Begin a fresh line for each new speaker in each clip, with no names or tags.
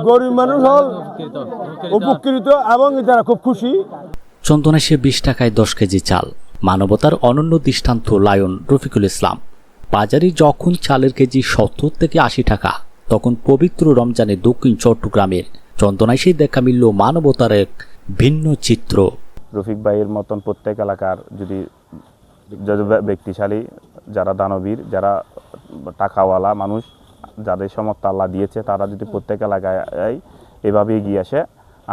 গরিব মানুষ হল উপকৃত এবং তারা খুব খুশি।
চন্দনাইশে 20 টাকায় 10 কেজি চাল, মানবতার অনন্য দৃষ্টান্ত লায়ন রফিকুল ইসলাম। বাজারে যখন চালের কেজি 70 থেকে 80 টাকা, তখন পবিত্র রমজানে দক্ষিণ চট্টগ্রামের চন্দনাইশে দেখা মিলল মানবতার এক ভিন্ন চিত্র।
রফিক ভাইয়ের মতন প্রত্যেক এলাকার যদি ব্যক্তিশালী, যারা দানবীর, যারা টাকাওয়ালা মানুষ, যাদের সামর্থ্য আল্লাহ দিয়েছে, তারা যদি প্রত্যেক এলাকায় এভাবে এগিয়ে আসে,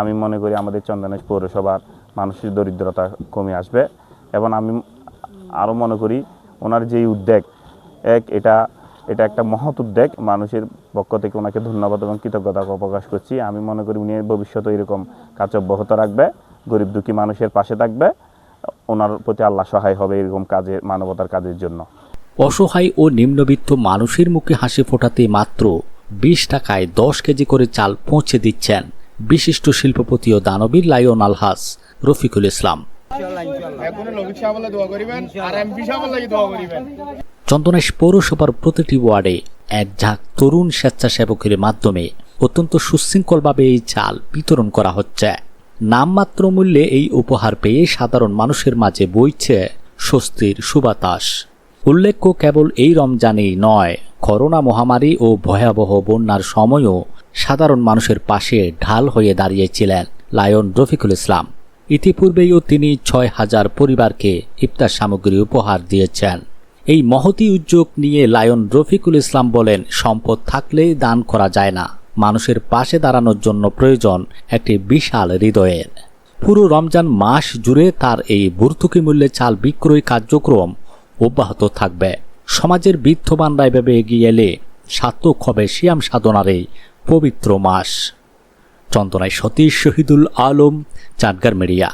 আমি মনে করি আমাদের চন্দনাইশ পৌরসভার মানুষের দরিদ্রতা কমে আসবে। এবং আমি আরও মনে করি ওনার যেই উদ্যোগ, এটা একটা মহৎ উদ্যোগ। মানুষের পক্ষ থেকে ওনাকে ধন্যবাদ এবং কৃতজ্ঞতা প্রকাশ করছি। আমি মনে করি উনি ভবিষ্যতে এরকম কাজ অব্যাহত রাখবে, গরিব দুঃখী মানুষের পাশে থাকবে, ওনার প্রতি আল্লাহ সহায় হবে এরকম কাজে, মানবতার কাজের জন্য।
অসহায় ও নিম্নবিত্ত মানুষের মুখে হাসি ফোটাতে মাত্র 20 টাকায় 10 কেজি করে চাল পৌঁছে দিচ্ছেন বিশিষ্ট শিল্পপতি ও দানবীর লায়ন আলহাজ রফিকুল ইসলাম। চন্দনাইশ পৌরসভার প্রতিটি ওয়ার্ডে এক ঝাঁক তরুণ স্বেচ্ছাসেবকের মাধ্যমে অত্যন্ত সুশৃঙ্খলভাবে এই চাল বিতরণ করা হচ্ছে। নামমাত্র মূল্যে এই উপহার পেয়ে সাধারণ মানুষের মাঝে বইছে স্বস্তির সুবাতাস। উল্লেখ্য, কেবল এই রমজানেই নয়, করোনা মহামারী ও ভয়াবহ বন্যার সময়ও সাধারণ মানুষের পাশে ঢাল হয়ে দাঁড়িয়েছিলেন লায়ন রফিকুল ইসলাম। ইতিপূর্বেও তিনি 6000 পরিবারকে ইফতার সামগ্রী উপহার দিয়েছেন। এই মহতী উদ্যোগ নিয়ে লায়ন রফিকুল ইসলাম বলেন, সম্পদ থাকলেই দান করা যায় না, মানুষের পাশে দাঁড়ানোর জন্য প্রয়োজন একটি বিশাল হৃদয়ের। পুরো রমজান মাস জুড়ে তার এই ভর্তুকি মূল্যে চাল বিক্রয় কার্যক্রম অব্যাহত থাকবে। সমাজের বিত্তবানরা এভাবে এগিয়ে এলে সার্থক হবে সিয়াম সাধনার এই পবিত্র মাস। চন্দনাইশ সতীশ শহীদুল আলম, চাটগাঁর মিডিয়া।